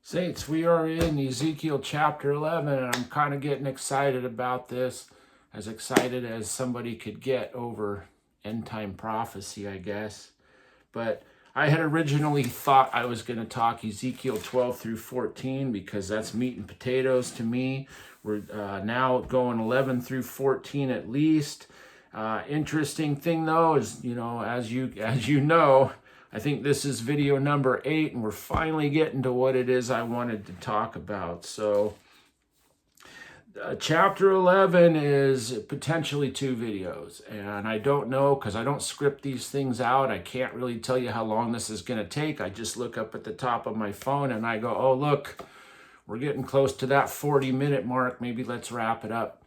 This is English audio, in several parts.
Saints, we are in Ezekiel chapter 11, and I'm kind of getting excited about this, as excited as somebody could get over end-time prophecy, I guess. But I had originally thought I was going to talk Ezekiel 12 through 14 because that's meat and potatoes to me. We're now going 11 through 14 at least. Interesting thing, though, is, as you know, I think this is video number 8, and we're finally getting to what it is I wanted to talk about. So, chapter 11 is potentially 2 videos, and I don't know because I don't script these things out. I can't really tell you how long this is going to take. I just look up at the top of my phone and I go, oh, look, we're getting close to that 40-minute mark. Maybe let's wrap it up.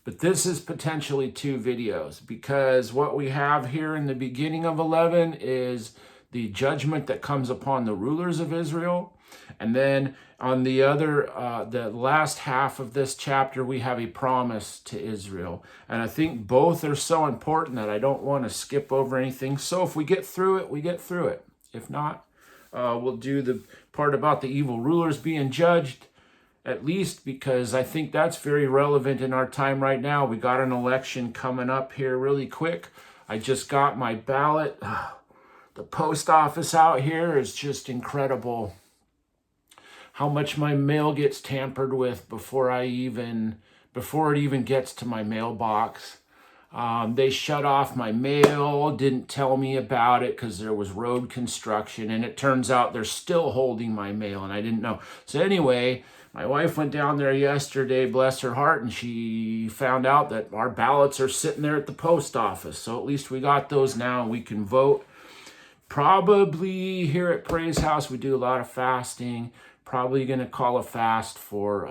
But this is potentially 2 videos because what we have here in the beginning of 11 is the judgment that comes upon the rulers of Israel. And then on the other, the last half of this chapter, we have a promise to Israel. And I think both are so important that I don't want to skip over anything. So if we get through it, we get through it. If not, we'll do the part about the evil rulers being judged. At least because I think that's very relevant in our time right now. We got an election coming up here really quick. I just got my ballot. The post office out here is just incredible. How much my mail gets tampered with before it even gets to my mailbox. They shut off my mail, didn't tell me about it because there was road construction, and it turns out they're still holding my mail, and I didn't know. So anyway, my wife went down there yesterday, bless her heart, and she found out that our ballots are sitting there at the post office. So at least we got those now, and we can vote. Probably here at Praise House, we do a lot of fasting. Probably going to call a fast for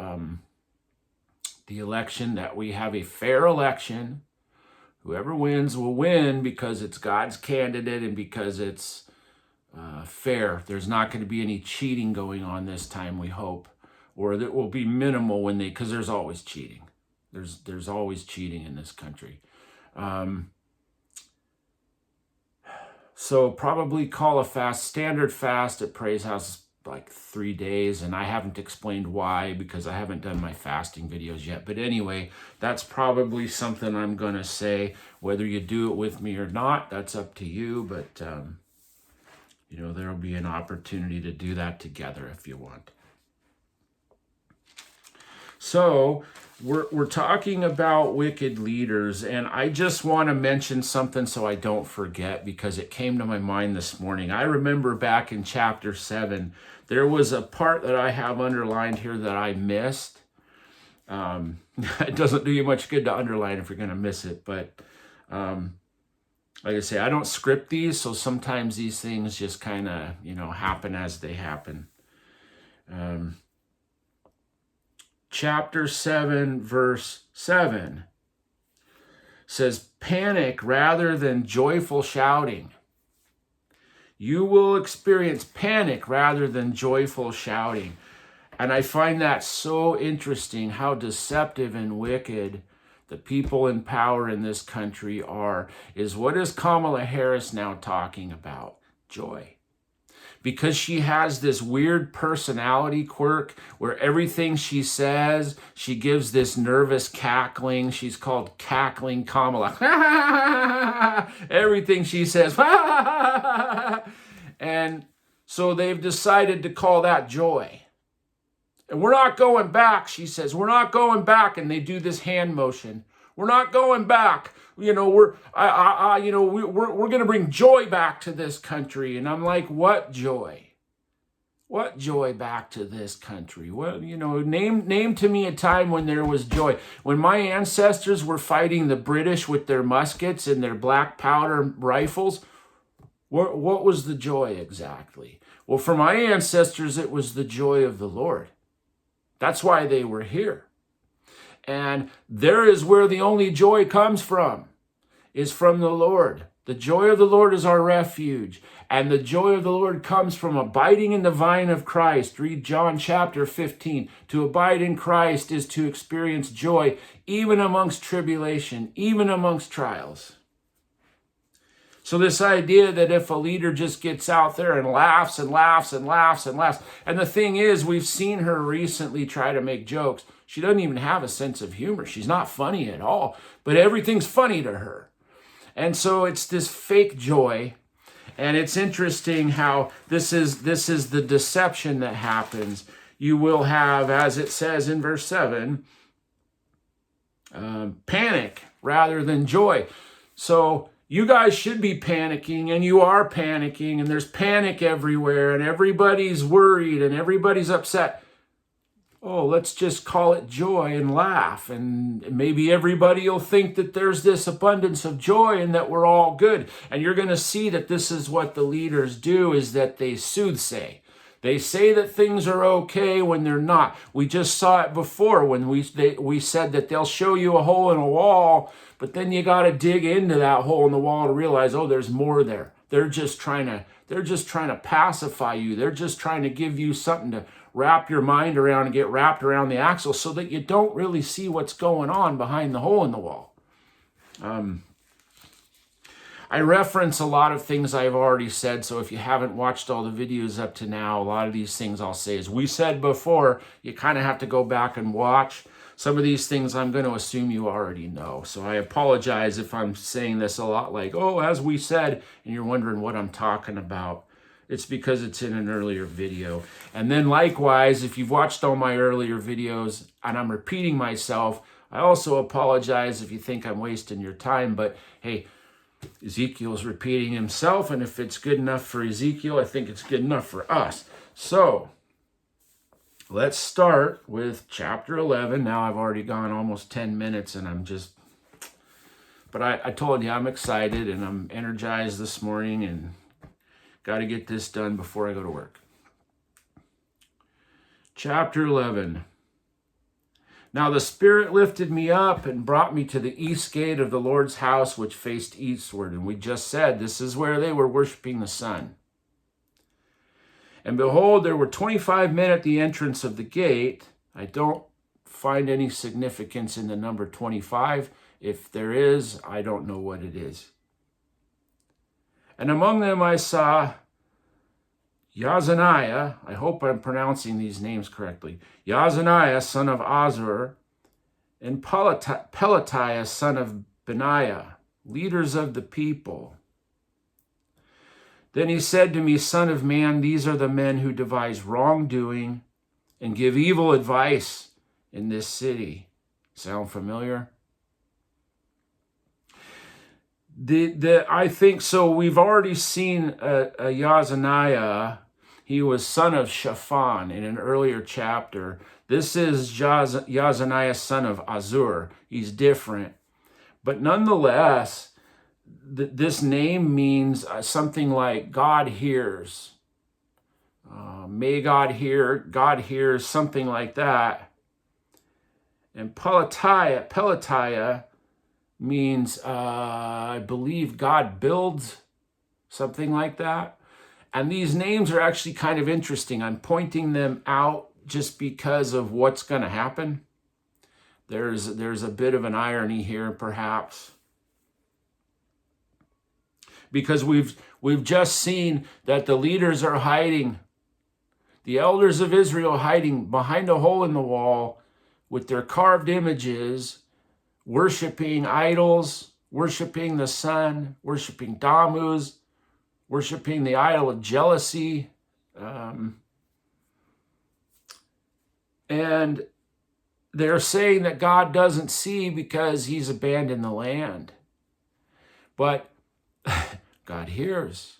the election, that we have a fair election. Whoever wins will win because it's God's candidate and because it's fair. There's not going to be any cheating going on this time, we hope. Or there will be minimal because there's always cheating. There's always cheating in this country. So probably call a fast, standard fast at Praise House, like 3 days, and I haven't explained why because I haven't done my fasting videos yet. But anyway, that's probably something I'm going to say. Whether you do it with me or not, that's up to you. But, there will be an opportunity to do that together if you want. So we're talking about wicked leaders, and I just want to mention something so I don't forget because it came to my mind this morning. I remember back in chapter 7, there was a part that I have underlined here that I missed. It doesn't do you much good to underline if you're going to miss it, but like I say, I don't script these, so sometimes these things just kind of, happen as they happen. Chapter 7, verse 7 says, panic rather than joyful shouting. You will experience panic rather than joyful shouting. And I find that so interesting how deceptive and wicked the people in power in this country are. What is Kamala Harris now talking about? Joy. Because she has this weird personality quirk where everything she says, she gives this nervous cackling. She's called Cackling Kamala. Everything she says. And so they've decided to call that joy. And we're not going back, she says. We're not going back. And they do this hand motion. We're not going back. We're going to bring joy back to this country. And I'm like, what joy? What joy back to this country? Well, name to me a time when there was joy. When my ancestors were fighting the British with their muskets and their black powder rifles, what was the joy exactly? Well, for my ancestors, it was the joy of the Lord. That's why they were here. And there is where the only joy comes from, is from the Lord. The joy of the Lord is our refuge. And the joy of the Lord comes from abiding in the vine of Christ. Read John chapter 15. To abide in Christ is to experience joy, even amongst tribulation, even amongst trials. So this idea that if a leader just gets out there and laughs and laughs and laughs and laughs, and the thing is, we've seen her recently try to make jokes. She doesn't even have a sense of humor. She's not funny at all, but everything's funny to her. And so it's this fake joy. And it's interesting how this is the deception that happens. You will have, as it says in verse 7, panic rather than joy. So you guys should be panicking, and you are panicking, and there's panic everywhere, and everybody's worried, and everybody's upset. Oh, let's just call it joy and laugh, and maybe everybody will think that there's this abundance of joy and that we're all good. And you're going to see that this is what the leaders do, is that they soothsay. They say that things are okay when they're not. We just saw it before when we said that they'll show you a hole in a wall, but then you got to dig into that hole in the wall to realize, oh, there's more there. They're just trying to pacify you. They're just trying to give you something to wrap your mind around and get wrapped around the axle so that you don't really see what's going on behind the hole in the wall. I reference a lot of things I've already said, so if you haven't watched all the videos up to now, a lot of these things I'll say, as we said before, you kind of have to go back and watch. Some of these things I'm going to assume you already know. So I apologize if I'm saying this a lot like, oh, as we said, and you're wondering what I'm talking about. It's because it's in an earlier video. And then likewise, if you've watched all my earlier videos and I'm repeating myself, I also apologize if you think I'm wasting your time. But hey, Ezekiel's repeating himself, and if it's good enough for Ezekiel, I think it's good enough for us. So let's start with chapter 11. Now I've already gone almost 10 minutes, and but I told you I'm excited and I'm energized this morning and got to get this done before I go to work. Chapter 11. Now the Spirit lifted me up and brought me to the east gate of the Lord's house, which faced eastward. And we just said this is where they were worshiping the sun. And behold, there were 25 men at the entrance of the gate. I don't find any significance in the number 25. If there is, I don't know what it is. And among them I saw Yazaniah, I hope I'm pronouncing these names correctly, Yazaniah, son of Azur, and Pelatiah, son of Benaiah, leaders of the people. Then he said to me, Son of man, these are the men who devise wrongdoing and give evil advice in this city. Sound familiar? I think so. We've already seen Yazaniah. He was son of Shaphan in an earlier chapter. This is Yazaniah, son of Azur. He's different. But nonetheless, this name means something like God hears. May God hear, God hears, something like that. And Pelatiah means, I believe, God builds, something like that. And these names are actually kind of interesting. I'm pointing them out just because of what's going to happen. There's a bit of an irony here, perhaps. Because we've just seen that the leaders are hiding. The elders of Israel hiding behind a hole in the wall with their carved images, worshiping idols, worshiping the sun, worshiping Tammuz, worshiping the idol of jealousy. And they're saying that God doesn't see because he's abandoned the land. But God hears.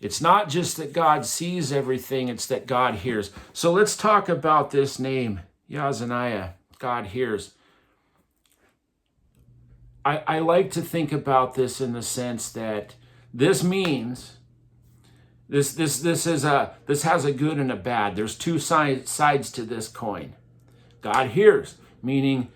It's not just that God sees everything, it's that God hears. So let's talk about this name, Yazaniah. God hears. I like to think about this in the sense that this means this has a good and a bad. There's two sides to this coin. God hears, meaning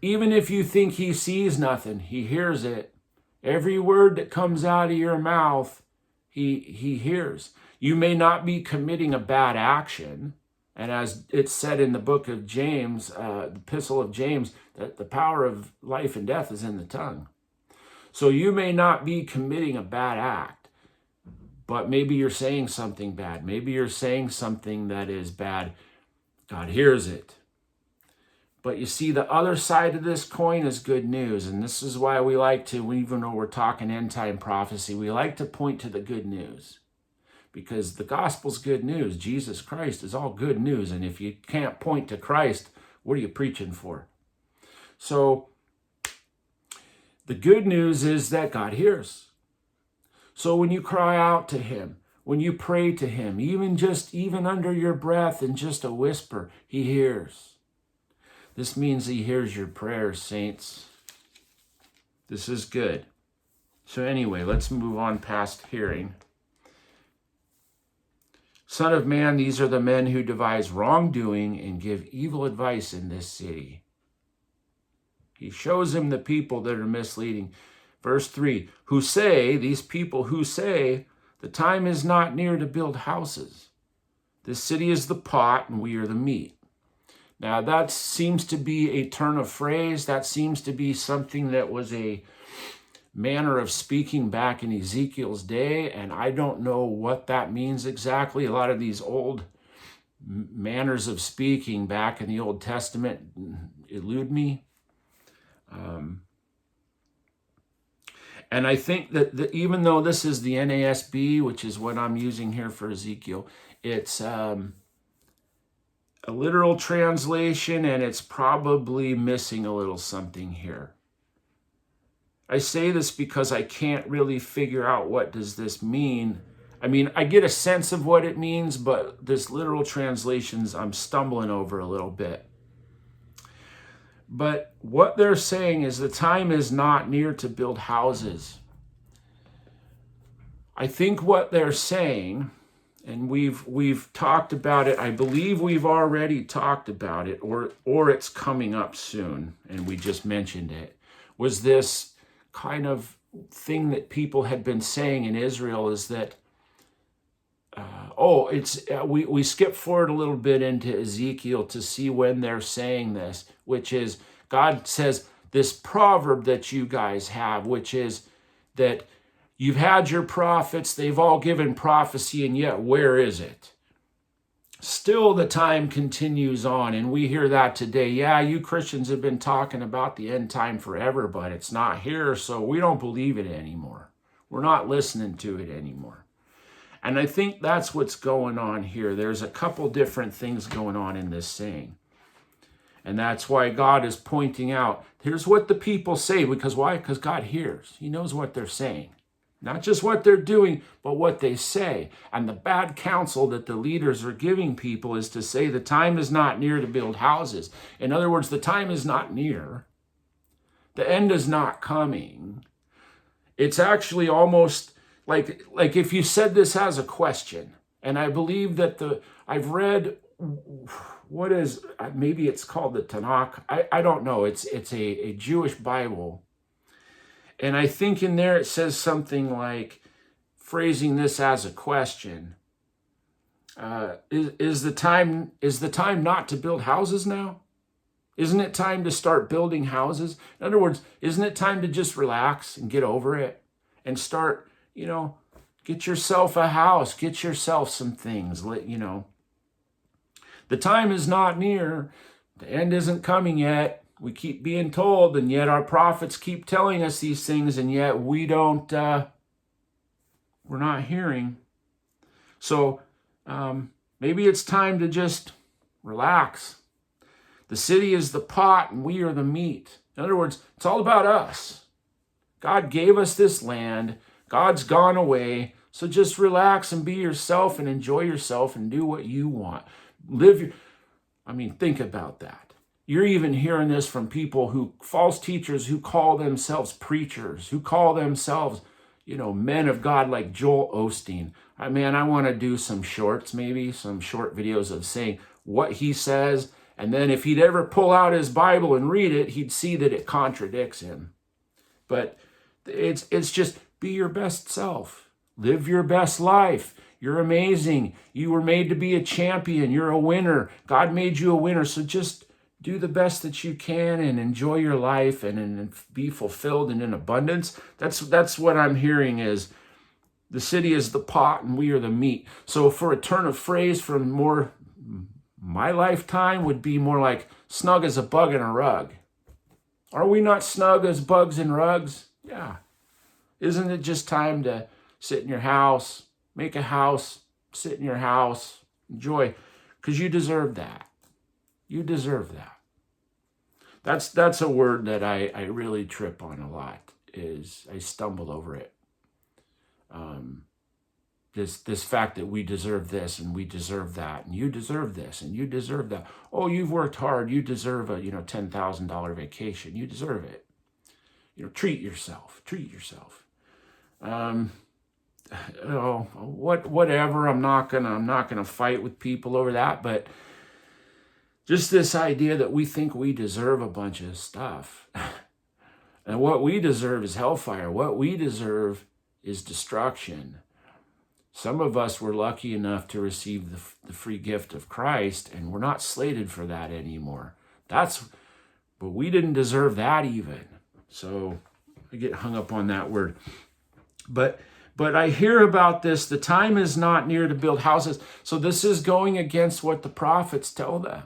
even if you think he sees nothing, he hears it. Every word that comes out of your mouth, he hears. You may not be committing a bad action, and as it's said in the book of James, the epistle of James, that the power of life and death is in the tongue. So you may not be committing a bad act, but maybe you're saying something bad. Maybe you're saying something that is bad. God hears it. But you see, the other side of this coin is good news. And this is why we like to, even though we're talking end time prophecy, we like to point to the good news. Because the gospel's good news. Jesus Christ is all good news. And if you can't point to Christ, what are you preaching for? So the good news is that God hears. So when you cry out to him, when you pray to him, even under your breath and just a whisper, he hears. This means he hears your prayers, saints. This is good. So anyway, let's move on past hearing. Son of man, these are the men who devise wrongdoing and give evil advice in this city. He shows him the people that are misleading. Verse 3, these people who say, the time is not near to build houses. This city is the pot and we are the meat. Now that seems to be a turn of phrase. That seems to be something that was a manner of speaking back in Ezekiel's day, and I don't know what that means exactly. A lot of these old manners of speaking back in the Old Testament elude me. And I think that even though this is the NASB, which is what I'm using here for Ezekiel, it's a literal translation, and it's probably missing a little something here. I say this because I can't really figure out what does this mean. I mean, I get a sense of what it means, but this literal translations I'm stumbling over a little bit. But what they're saying is the time is not near to build houses. I think what they're saying, and we've talked about it, I believe we've already talked about it, or it's coming up soon, and we just mentioned it, was this kind of thing that people had been saying in Israel is that, we skip forward a little bit into Ezekiel to see when they're saying this, which is God says this proverb that you guys have, which is that you've had your prophets, they've all given prophecy, and yet where is it? Still the time continues on, and we hear that today. Yeah, you Christians have been talking about the end time forever, but it's not here, so we don't believe it anymore. We're not listening to it anymore. And I think that's what's going on here. There's a couple different things going on in this saying. And that's why God is pointing out, here's what the people say. Because why? Because God hears. He knows what they're saying. Not just what they're doing, but what they say. And the bad counsel that the leaders are giving people is to say the time is not near to build houses. In other words, the time is not near. The end is not coming. It's actually almost like if you said this as a question, and I believe that I've read, what is, maybe it's called the Tanakh. I don't know. It's a Jewish Bible. And I think in there it says something like, phrasing this as a question, is the time not to build houses now? Isn't it time to start building houses? In other words, isn't it time to just relax and get over it and start, get yourself a house, get yourself some things, The time is not near. The end isn't coming yet. We keep being told, and yet our prophets keep telling us these things, and yet we don't, we're not hearing. So maybe it's time to just relax. The city is the pot, and we are the meat. In other words, it's all about us. God gave us this land. God's gone away. So just relax and be yourself and enjoy yourself and do what you want. Think about that. You're even hearing this from people false teachers who call themselves preachers, who call themselves, men of God like Joel Osteen. I want to do some shorts, maybe some short videos of saying what he says. And then if he'd ever pull out his Bible and read it, he'd see that it contradicts him. But it's just be your best self. Live your best life. You're amazing. You were made to be a champion. You're a winner. God made you a winner. So just do the best that you can and enjoy your life and be fulfilled and in abundance. That's what I'm hearing is the city is the pot and we are the meat. So for a turn of phrase from more my lifetime would be more like snug as a bug in a rug. Are we not snug as bugs in rugs? Yeah. Isn't it just time to sit in your house, make a house, sit in your house, enjoy? Because you deserve that. You deserve that. That's a word that I really trip on a lot, is I stumble over it. This fact that we deserve this and we deserve that, and you deserve this and you deserve that. Oh, you've worked hard. You deserve a $10,000 vacation. You deserve it. Treat yourself. Treat yourself. Whatever. I'm not gonna fight with people over that, but just this idea that we think we deserve a bunch of stuff. And what we deserve is hellfire. What we deserve is destruction. Some of us were lucky enough to receive the free gift of Christ, and we're not slated for that anymore. But we didn't deserve that even. So I get hung up on that word. But I hear about this. The time is not near to build houses. So this is going against what the prophets tell them.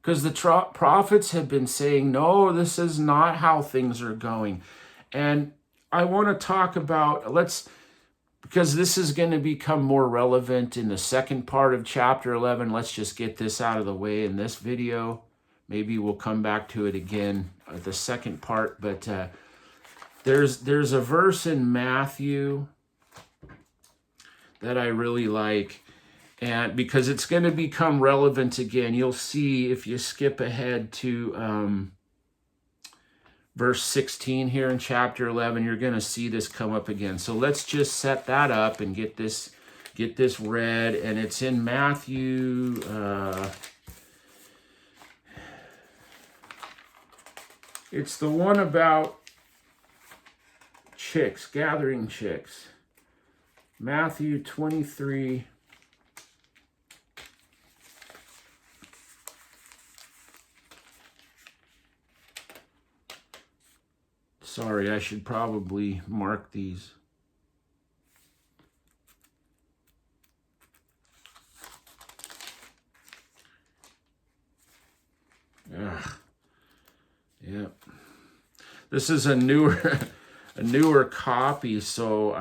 Because the prophets have been saying, no, this is not how things are going. And I want to talk about, because this is going to become more relevant in the second part of chapter 11. Let's just get this out of the way in this video. Maybe we'll come back to it again, the second part. But there's a verse in Matthew that I really like. And because it's going to become relevant again, you'll see if you skip ahead to verse 16 here in chapter 11, you're going to see this come up again. So let's just set that up and get this read. And it's in Matthew. It's the one about chicks, gathering chicks. Matthew 23. Sorry, I should probably mark these. Ugh. Yep. This is a newer copy, so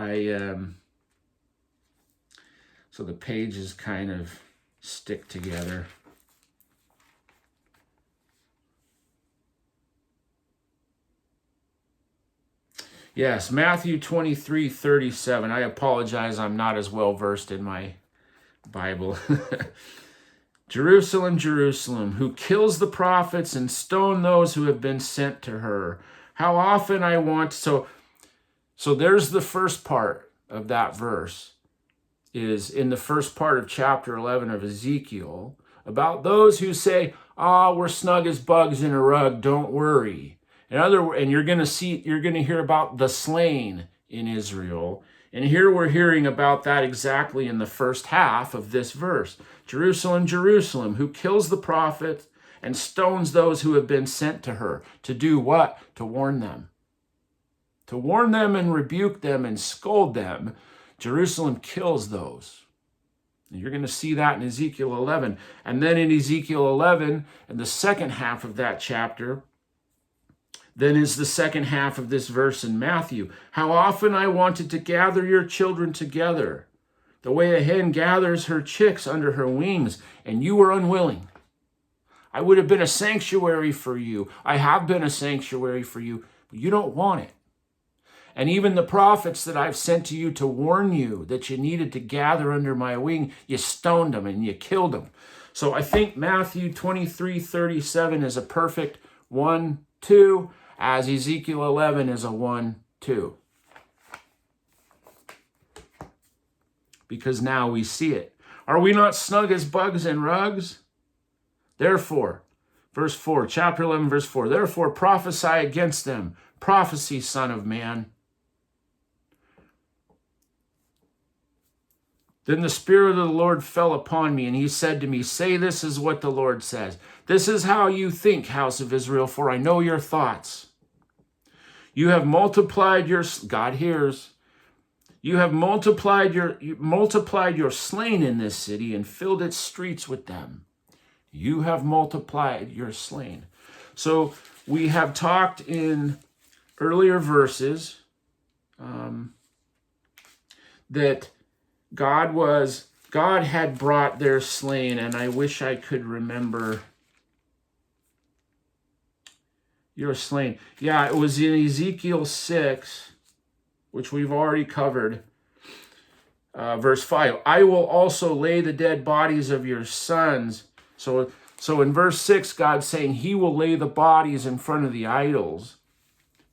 so the pages kind of stick together. Yes, Matthew 23:37. I apologize, I'm not as well versed in my Bible. Jerusalem, Jerusalem, who kills the prophets and stone those who have been sent to her. How often I want... So there's the first part of that verse, is in the first part of chapter 11 of Ezekiel, about those who say, we're snug as bugs in a rug, don't worry. And you're going to hear about the slain in Israel. And here we're hearing about that exactly in the first half of this verse. Jerusalem, Jerusalem, who kills the prophets and stones those who have been sent to her. To do what? To warn them. To warn them and rebuke them and scold them. Jerusalem kills those. And you're going to see that in Ezekiel 11. And then in Ezekiel 11, in the second half of that chapter, then is the second half of this verse in Matthew. How often I wanted to gather your children together, the way a hen gathers her chicks under her wings, and you were unwilling. I would have been a sanctuary for you. I have been a sanctuary for you, but you don't want it. And even the prophets that I've sent to you to warn you that you needed to gather under my wing, you stoned them and you killed them. So I think Matthew 23:37 is a perfect 1-2, as Ezekiel 11 is a 1-2. Because now we see it. Are we not snug as bugs in rugs? Therefore, verse 4, chapter 11, verse 4, therefore prophesy against them. Prophecy, son of man. Then the Spirit of the Lord fell upon me, and he said to me, say, this is what the Lord says. This is how you think, house of Israel, for I know your thoughts. You have multiplied your, God hears, you have multiplied your slain in this city and filled its streets with them. You have multiplied your slain. So we have talked in earlier verses that God had brought their slain, and I wish I could remember your slain. Yeah, it was in Ezekiel 6, which we've already covered. Verse 5, I will also lay the dead bodies of your sons. So in verse 6, God's saying he will lay the bodies in front of the idols.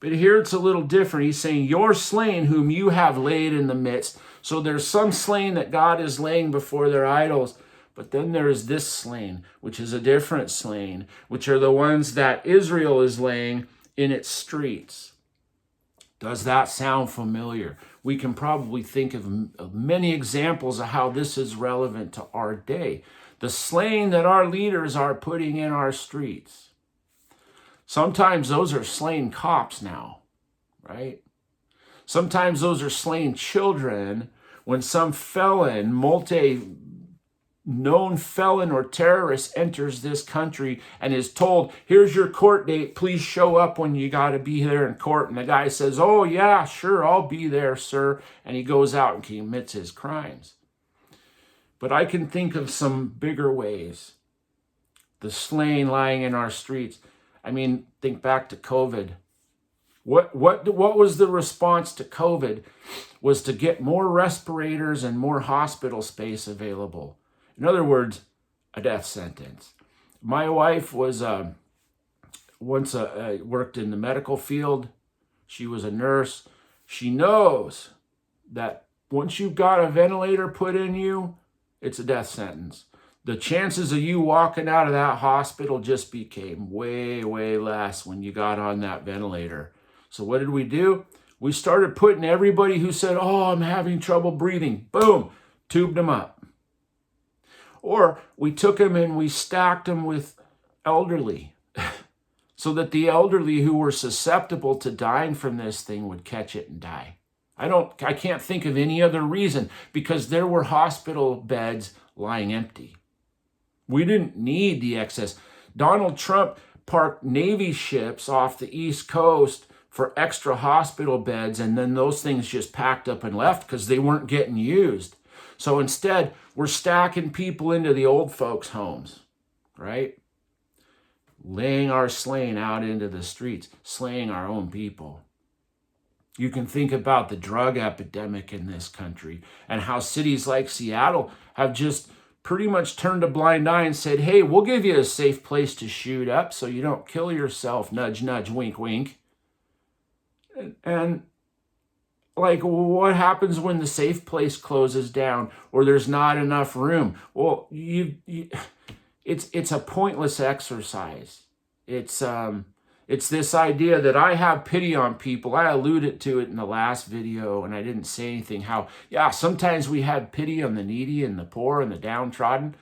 But here it's a little different. He's saying, your slain whom you have laid in the midst. So there's some slain that God is laying before their idols. But then there is this slain, which is a different slain, which are the ones that Israel is laying in its streets. Does that sound familiar? We can probably think of many examples of how this is relevant to our day. The slain that our leaders are putting in our streets. Sometimes those are slain cops now, right? Sometimes those are slain children when some felon, known felon or terrorist enters this country and is told, here's your court date, please show up when you got to be there in court. And the guy says, oh yeah, sure, I'll be there, sir. And he goes out and commits his crimes. But I can think of some bigger ways. The slain lying in our streets. I mean, think back to COVID. What was the response to COVID? Was to get more respirators and more hospital space available. In other words, a death sentence. My wife was once worked in the medical field. She was a nurse. She knows that once you've got a ventilator put in you, it's a death sentence. The chances of you walking out of that hospital just became way, way less when you got on that ventilator. So what did we do? We started putting everybody who said, oh, I'm having trouble breathing, boom, tubed them up. Or we took them and we stacked them with elderly so that the elderly who were susceptible to dying from this thing would catch it and die. I can't think of any other reason, because there were hospital beds lying empty. We didn't need the excess. Donald Trump parked Navy ships off the East Coast for extra hospital beds, and then those things just packed up and left because they weren't getting used. So instead, we're stacking people into the old folks' homes, right? Laying our slain out into the streets, slaying our own people. You can think about the drug epidemic in this country and how cities like Seattle have just pretty much turned a blind eye and said, hey, we'll give you a safe place to shoot up so you don't kill yourself, nudge, nudge, wink, wink. And like, what happens when the safe place closes down or there's not enough room? Well, it's a pointless exercise. It's this idea that I have pity on people. I alluded to it in the last video and I didn't say anything. How, yeah, sometimes we have pity on the needy and the poor and the downtrodden,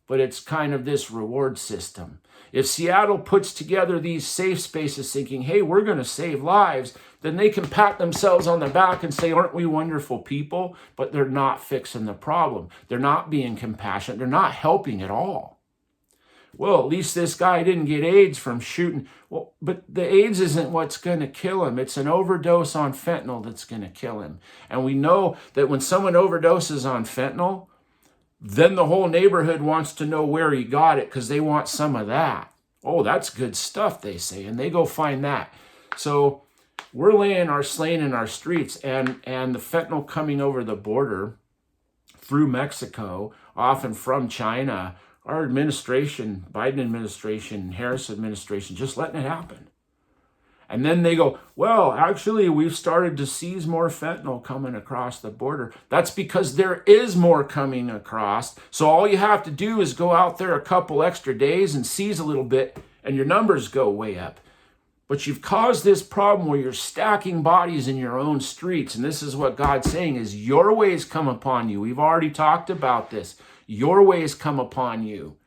but it's kind of this reward system. If Seattle puts together these safe spaces thinking, hey, we're going to save lives, then they can pat themselves on the back and say, aren't we wonderful people? But they're not fixing the problem. They're not being compassionate. They're not helping at all. Well, at least this guy didn't get AIDS from shooting. Well, but the AIDS isn't what's going to kill him. It's an overdose on fentanyl that's going to kill him. And we know that when someone overdoses on fentanyl, then the whole neighborhood wants to know where he got it because they want some of that. Oh, that's good stuff, they say, and they go find that. So we're laying our slain in our streets, and the fentanyl coming over the border through Mexico, often from China. Our administration, Biden administration, Harris administration, just letting it happen. And then they go, well, actually, we've started to seize more fentanyl coming across the border. That's because there is more coming across. So all you have to do is go out there a couple extra days and seize a little bit, and your numbers go way up. But you've caused this problem where you're stacking bodies in your own streets. And this is what God's saying is your ways come upon you. We've already talked about this. Your ways come upon you.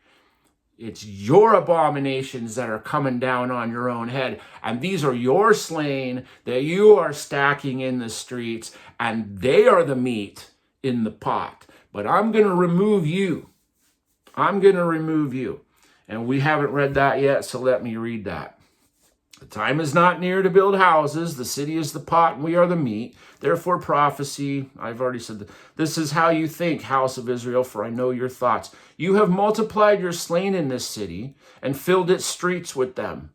It's your abominations that are coming down on your own head. And these are your slain that you are stacking in the streets. And they are the meat in the pot. But I'm going to remove you. I'm going to remove you. And we haven't read that yet, so let me read that. The time is not near to build houses. The city is the pot, and we are the meat. Therefore prophecy, I've already said that. This is how you think, house of Israel, for I know your thoughts. You have multiplied your slain in this city and filled its streets with them.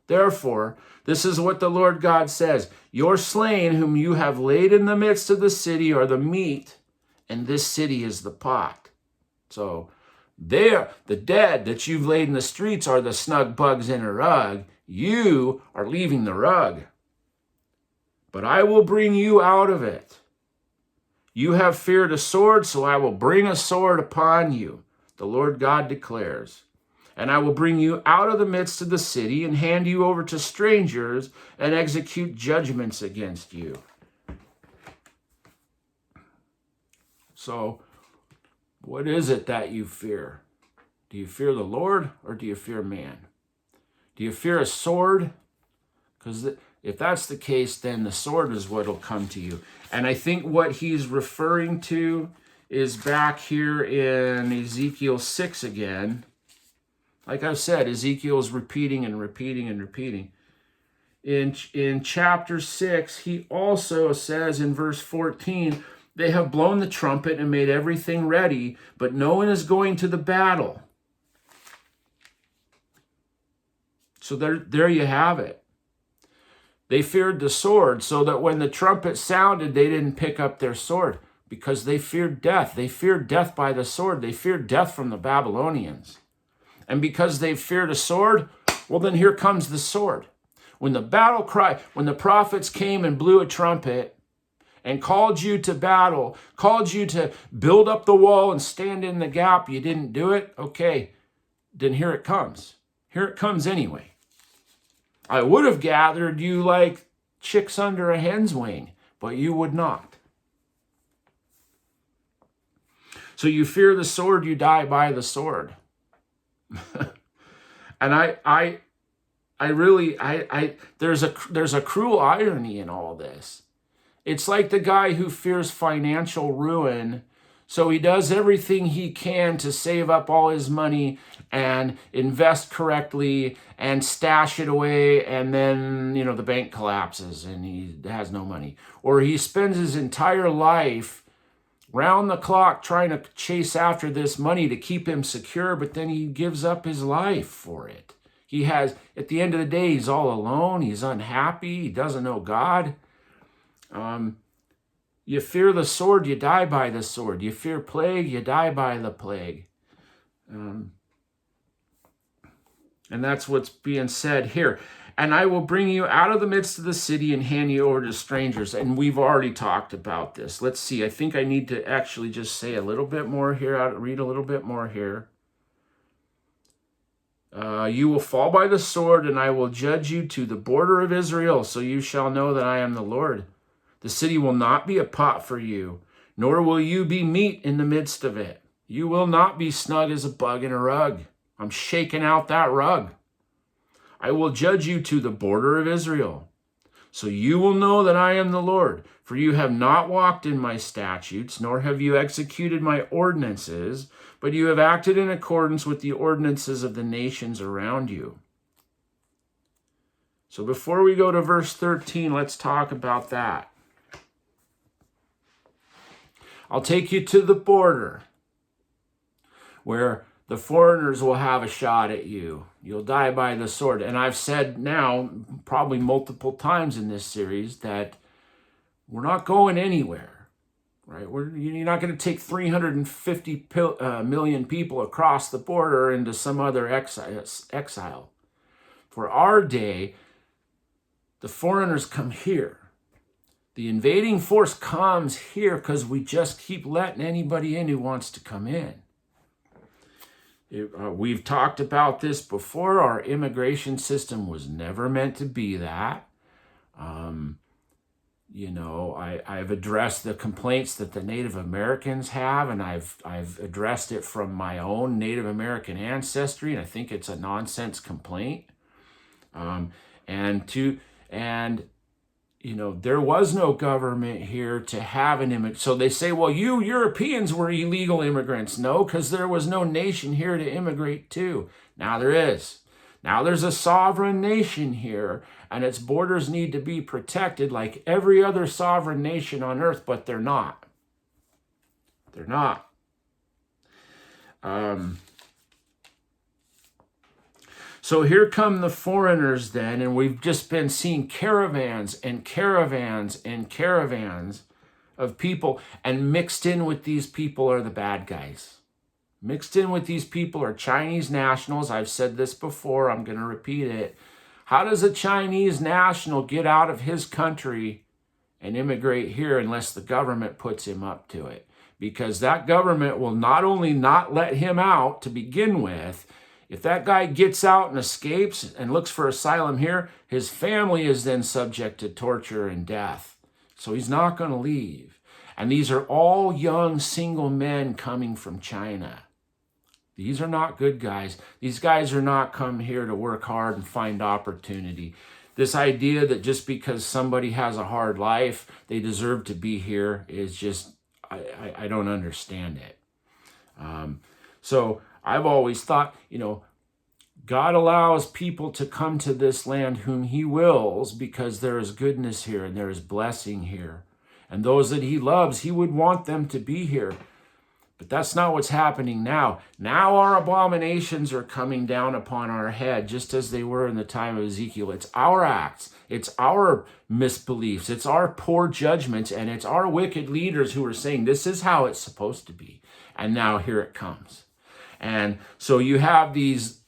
Therefore, this is what the Lord God says. Your slain, whom you have laid in the midst of the city, are the meat, and this city is the pot. So, there, the dead that you've laid in the streets are the snug bugs in a rug. You are leaving the rug. But I will bring you out of it. You have feared a sword, so I will bring a sword upon you, the Lord God declares. And I will bring you out of the midst of the city and hand you over to strangers and execute judgments against you. So, what is it that you fear? Do you fear the Lord or do you fear man? Do you fear a sword? Because if that's the case, then the sword is what will come to you. And I think what he's referring to is back here in Ezekiel 6 again. Like I've said, Ezekiel is repeating and repeating and repeating. In chapter 6, he also says in verse 14, they have blown the trumpet and made everything ready, but no one is going to the battle. So there you have it. They feared the sword, so that when the trumpet sounded, they didn't pick up their sword because they feared death. They feared death by the sword. They feared death from the Babylonians. And because they feared a sword, well, then here comes the sword. When the battle cry, when the prophets came and blew a trumpet and called you to battle, called you to build up the wall and stand in the gap, you didn't do it? Okay, then here it comes. Here it comes anyway. I would have gathered you like chicks under a hen's wing, but you would not. So you fear the sword, you die by the sword. And there's a cruel irony in all this. It's like the guy who fears financial ruin, so he does everything he can to save up all his money and invest correctly and stash it away, and then, the bank collapses and he has no money. Or he spends his entire life round the clock trying to chase after this money to keep him secure, but then he gives up his life for it. At the end of the day, he's all alone, he's unhappy, he doesn't know God. You fear the sword, you die by the sword. You fear plague, you die by the plague. And that's what's being said here. And I will bring you out of the midst of the city and hand you over to strangers. And we've already talked about this. Let's see. I think I need to actually just say a little bit more here. I'll read a little bit more here. You will fall by the sword, and I will judge you to the border of Israel, so you shall know that I am the Lord. The city will not be a pot for you, nor will you be meat in the midst of it. You will not be snug as a bug in a rug. I'm shaking out that rug. I will judge you to the border of Israel. So you will know that I am the Lord, for you have not walked in my statutes, nor have you executed my ordinances, but you have acted in accordance with the ordinances of the nations around you. So before we go to verse 13, let's talk about that. I'll take you to the border where the foreigners will have a shot at you. You'll die by the sword. And I've said now, probably multiple times in this series, that we're not going anywhere, right? You're not going to take 350 million people across the border into some other exile. For our day, the foreigners come here. The invading force comes here because we just keep letting anybody in who wants to come in. We've talked about this before. Our immigration system was never meant to be that. I've addressed the complaints that the Native Americans have, and I've addressed it from my own Native American ancestry, and I think it's a nonsense complaint. There was no government here to have an immigrant. So they say, well, you Europeans were illegal immigrants. No, because there was no nation here to immigrate to. Now there is. Now there's a sovereign nation here, and its borders need to be protected like every other sovereign nation on earth, but they're not. They're not. So here come the foreigners then, and we've just been seeing caravans and caravans and caravans of people, and mixed in with these people are the bad guys. Mixed in with these people are Chinese nationals. I've said this before, I'm going to repeat it. How does a Chinese national get out of his country and immigrate here unless the government puts him up to it? Because that government will not only not let him out to begin with, if that guy gets out and escapes and looks for asylum here, his family is then subject to torture and death. So he's not going to leave. And these are all young single men coming from China. These are not good guys. These guys are not come here to work hard and find opportunity. This idea that just because somebody has a hard life, they deserve to be here is just, I don't understand it. So I've always thought, God allows people to come to this land whom he wills because there is goodness here and there is blessing here. And those that he loves, he would want them to be here. But that's not what's happening now. Now our abominations are coming down upon our head, just as they were in the time of Ezekiel. It's our acts. It's our misbeliefs. It's our poor judgments. And it's our wicked leaders who are saying, this is how it's supposed to be. And now here it comes. And so you have these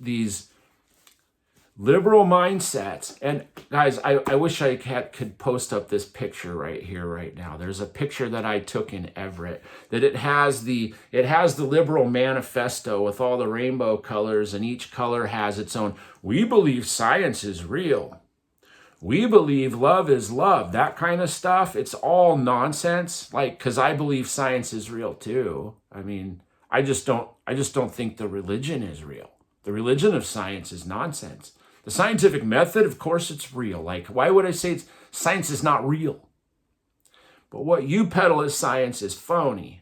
liberal mindsets. And guys, I wish I could post up this picture right here, right now. There's a picture that I took in Everett that it has the liberal manifesto with all the rainbow colors, and each color has its own. We believe science is real. We believe love is love. That kind of stuff. It's all nonsense. Because I believe science is real too. I mean, I just don't think the religion is real. The religion of science is nonsense. The scientific method, of course, it's real. Why would I say science is not real? But what you peddle as science is phony,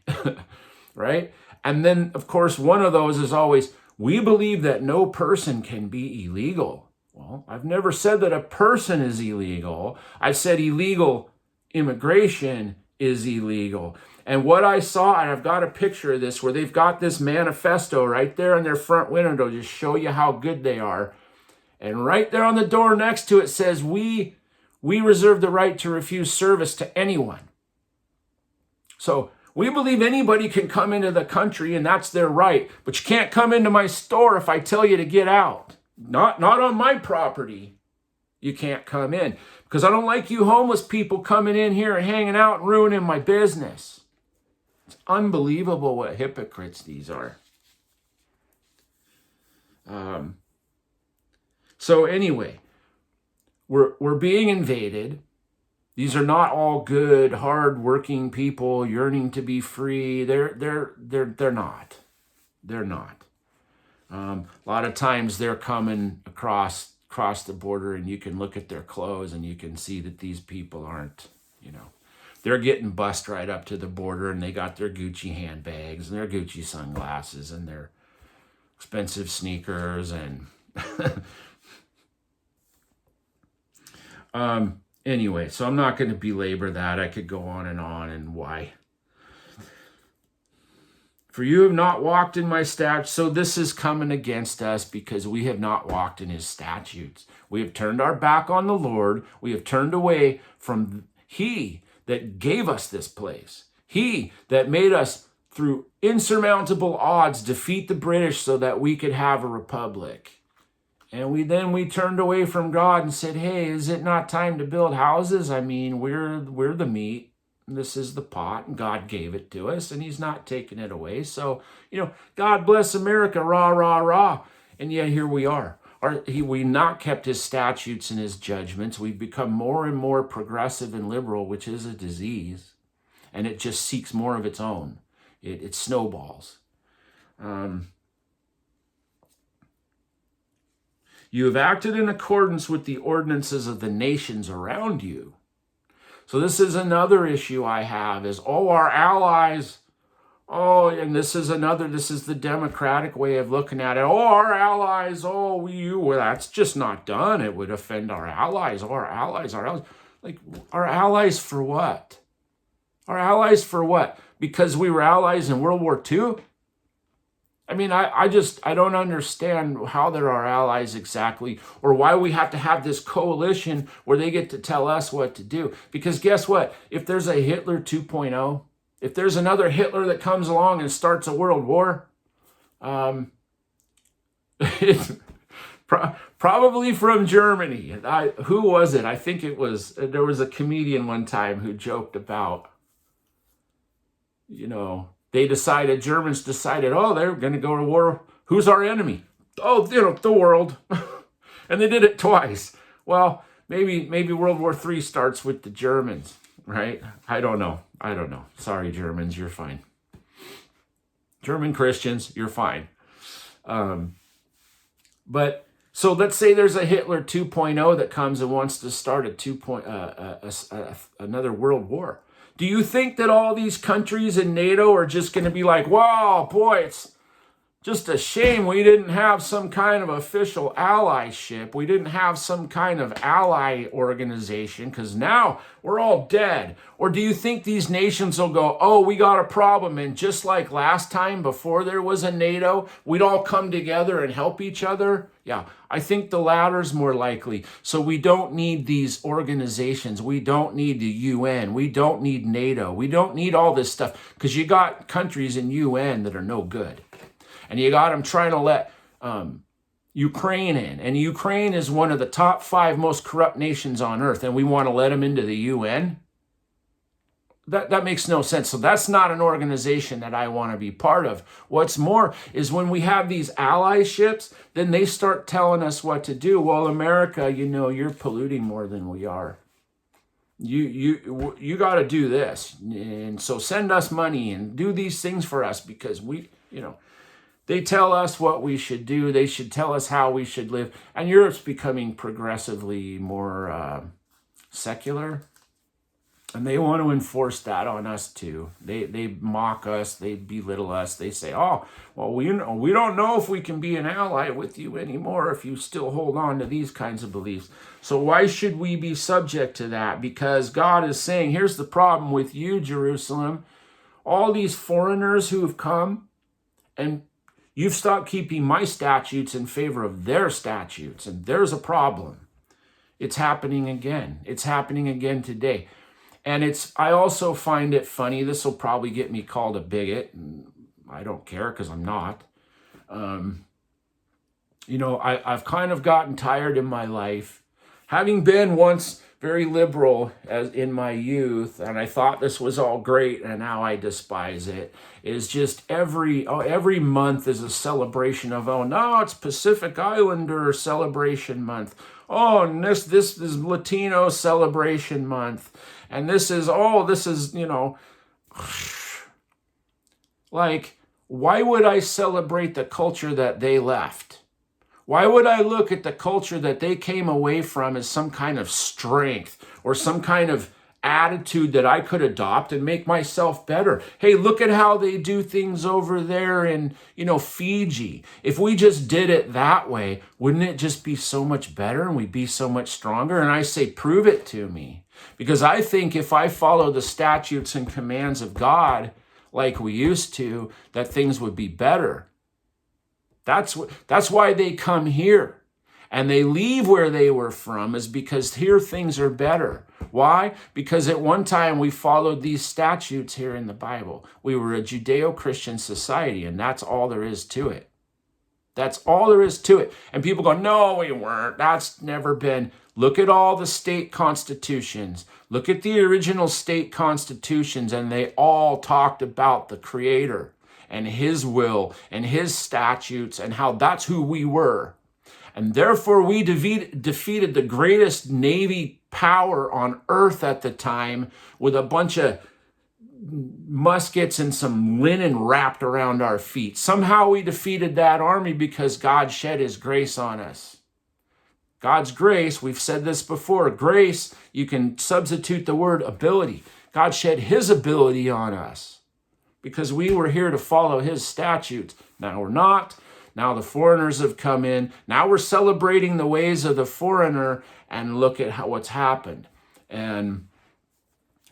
right? And then, of course, one of those is always, we believe that no person can be illegal. Well, I've never said that a person is illegal. I've said illegal immigration is illegal. And what I saw, and I've got a picture of this, where they've got this manifesto right there in their front window to just show you how good they are. And right there on the door next to it says, we reserve the right to refuse service to anyone. So we believe anybody can come into the country and that's their right. But you can't come into my store if I tell you to get out. Not on my property. You can't come in. Because I don't like you homeless people coming in here and hanging out and ruining my business. It's unbelievable what hypocrites these are. So anyway, we're being invaded. These are not all good, hard-working people yearning to be free. They're not. They're not. A lot of times they're coming across the border, and you can look at their clothes and you can see that these people aren't, they're getting bussed right up to the border, and they got their Gucci handbags and their Gucci sunglasses and their expensive sneakers and anyway, so I'm not going to belabor that. I could go on and why. For you have not walked in my statutes. So this is coming against us because we have not walked in his statutes. We have turned our back on the Lord. We have turned away from he that gave us this place. He that made us through insurmountable odds defeat the British so that we could have a republic. And we turned away from God and said, hey, is it not time to build houses? I mean, we're the meat. This is the pot, and God gave it to us, and he's not taking it away. So, God bless America, rah, rah, rah. And yet here we are. We not kept his statutes and his judgments. We've become more and more progressive and liberal, which is a disease. And it just seeks more of its own. It snowballs. You have acted in accordance with the ordinances of the nations around you. So this is another issue I have is, our allies, and this is the democratic way of looking at it. Our allies, that's just not done. It would offend our allies. Our allies. Like, our allies for what? Our allies for what? Because we were allies in World War II? I mean, I don't understand how they're our allies exactly, or why we have to have this coalition where they get to tell us what to do. Because guess what? If there's a Hitler 2.0, if there's another Hitler that comes along and starts a world war, it's probably from Germany. Who was it? I think there was a comedian one time who joked about, Germans decided, they're going to go to war. Who's our enemy? The world. And they did it twice. Well, maybe World War III starts with the Germans, right? I don't know. Sorry, Germans, you're fine. German Christians, you're fine. But so let's say there's a Hitler 2.0 that comes and wants to start another world war. Do you think that all these countries in NATO are just going to be like, wow, boy, it's just a shame we didn't have some kind of official allyship. We didn't have some kind of ally organization because now we're all dead. Or do you think these nations will go, we got a problem, and just like last time before there was a NATO, we'd all come together and help each other? Yeah, I think the latter's more likely. So we don't need these organizations. We don't need the UN. We don't need NATO. We don't need all this stuff because you got countries in UN that are no good. And you got them trying to let Ukraine in. And Ukraine is one of the top 5 most corrupt nations on earth. And we want to let them into the UN? That makes no sense. So that's not an organization that I want to be part of. What's more is when we have these allyships, then they start telling us what to do. Well, America, you're polluting more than we are. You got to do this. And so send us money and do these things for us because they tell us what we should do. They should tell us how we should live. And Europe's becoming progressively more secular. And they want to enforce that on us too. They mock us. They belittle us. They say, we don't know if we can be an ally with you anymore if you still hold on to these kinds of beliefs. So why should we be subject to that? Because God is saying, here's the problem with you, Jerusalem. All these foreigners who have come, and you've stopped keeping my statutes in favor of their statutes, and there's a problem. It's happening again. It's happening again today. And I also find it funny. This will probably get me called a bigot, and I don't care because I'm not. I've kind of gotten tired in my life, having been once very liberal as in my youth, and I thought this was all great, and now I despise it. Is just every month is a celebration of, it's Pacific Islander celebration month. And this is Latino celebration month. And this is, like, why would I celebrate the culture that they left? Why would I look at the culture that they came away from as some kind of strength or some kind of attitude that I could adopt and make myself better? Hey, look at how they do things over there in, Fiji. If we just did it that way, wouldn't it just be so much better and we'd be so much stronger? And I say, prove it to me. Because I think if I follow the statutes and commands of God like we used to, that things would be better. That's why they come here. And they leave where they were from is because here things are better. Why? Because at one time we followed these statutes here in the Bible. We were a Judeo-Christian society, and that's all there is to it. That's all there is to it. And people go, no, we weren't. That's never been. Look at all the state constitutions. Look at the original state constitutions, and they all talked about the Creator and his will and his statutes and how that's who we were. And therefore we defeated the greatest navy power on earth at the time with a bunch of muskets and some linen wrapped around our feet. Somehow we defeated that army because God shed his grace on us. God's grace, we've said this before, grace, you can substitute the word ability. God shed his ability on us because we were here to follow his statutes. Now we're not. Now the foreigners have come in. Now we're celebrating the ways of the foreigner, and look at what's happened. And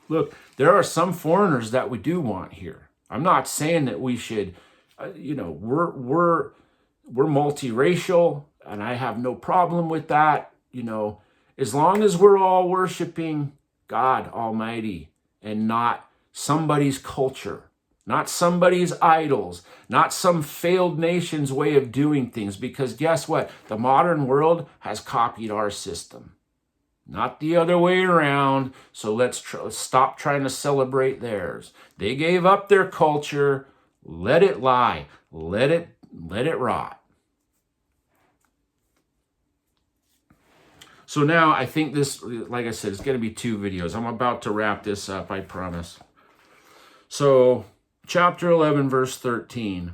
look, there are some foreigners that we do want here. I'm not saying that we should, we're multiracial, and I have no problem with that, as long as we're all worshiping God Almighty and not somebody's culture, not somebody's idols, not some failed nation's way of doing things. Because guess what? The modern world has copied our system, not the other way around. So let's stop trying to celebrate theirs. They gave up their culture. Let it lie. Let it rot. So now I think this, like I said, it's going to be 2 videos. I'm about to wrap this up, I promise. So chapter 11, verse 13.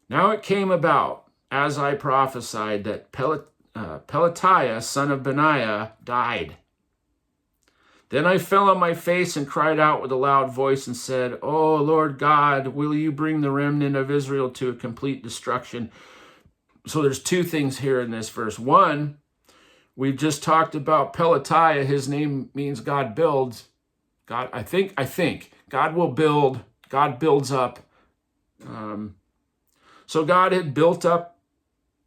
Now it came about, as I prophesied, that Pelatiah, son of Benaiah, died. Then I fell on my face and cried out with a loud voice and said, "O Lord God, will you bring the remnant of Israel to a complete destruction?" So there's 2 things here in this verse. One, we've just talked about Pelatiah. His name means God builds. God, I think God will build. God builds up. So God had built up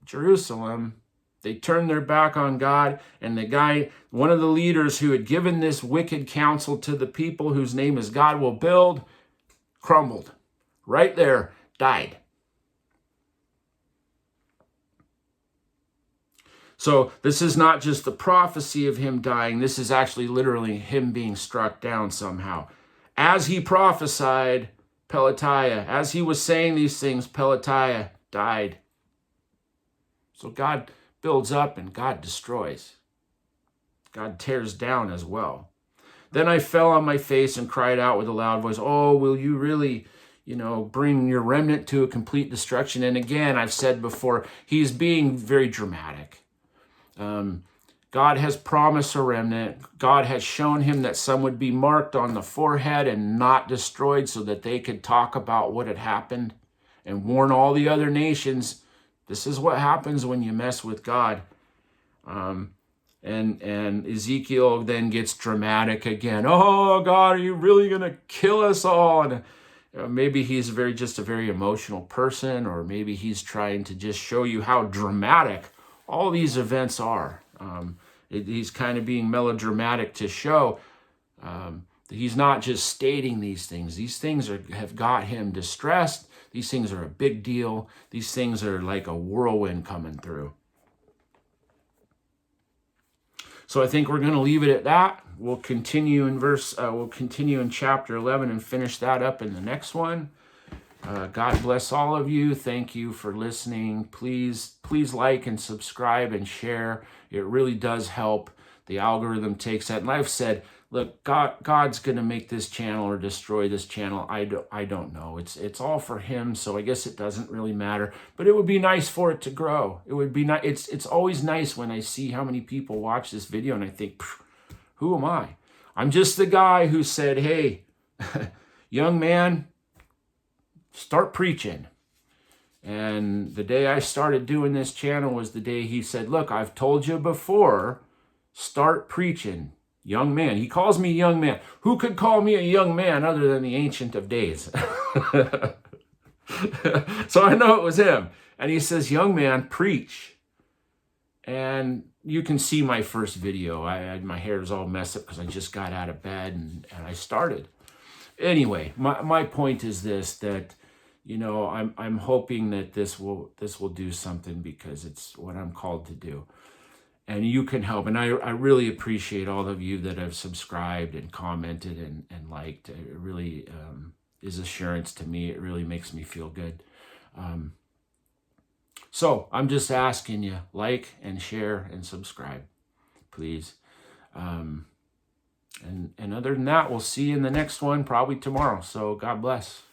Jerusalem. They turned their back on God, and the guy, one of the leaders who had given this wicked counsel to the people, whose name is God will build, crumbled. Right there, died. So this is not just the prophecy of him dying. This is actually literally him being struck down somehow. As he prophesied, Pelatiah, as he was saying these things, Pelatiah died. So God builds up and God destroys. God tears down as well. Then I fell on my face and cried out with a loud voice, "Oh, will you really, bring your remnant to a complete destruction?" And again, I've said before, he's being very dramatic. God has promised a remnant. God has shown him that some would be marked on the forehead and not destroyed so that they could talk about what had happened and warn all the other nations. This is what happens when you mess with God. And Ezekiel then gets dramatic again. "Oh, God, are you really going to kill us all?" And maybe he's just a very emotional person, or maybe he's trying to just show you how dramatic all these events are. He's kind of being melodramatic to show that he's not just stating these things. These things have got him distressed. These things are a big deal. These things are like a whirlwind coming through. So I think we're going to leave it at that. We'll continue in chapter 11 and finish that up in the next one. God bless all of you. Thank you for listening. Please like and subscribe and share. It really does help. The algorithm takes that. And I've said, look, God's going to make this channel or destroy this channel. I don't know. It's all for him, so I guess it doesn't really matter. But it would be nice for it to grow. It would be nice. It's always nice when I see how many people watch this video and I think, who am I? I'm just the guy who said, "Hey, young man, start preaching." And the day I started doing this channel was the day he said, "Look, I've told you before, start preaching, young man." He calls me young man. Who could call me a young man other than the Ancient of Days? So I know it was him. And he says, "Young man, preach." And you can see my first video. My hair is all messed up because I just got out of bed and I started. Anyway, my point is this, that I'm hoping that this will do something, because it's what I'm called to do. And you can help. And I really appreciate all of you that have subscribed and commented and liked. It really is assurance to me. It really makes me feel good. So I'm just asking you, like and share and subscribe, please. And other than that, we'll see you in the next one, probably tomorrow. So God bless.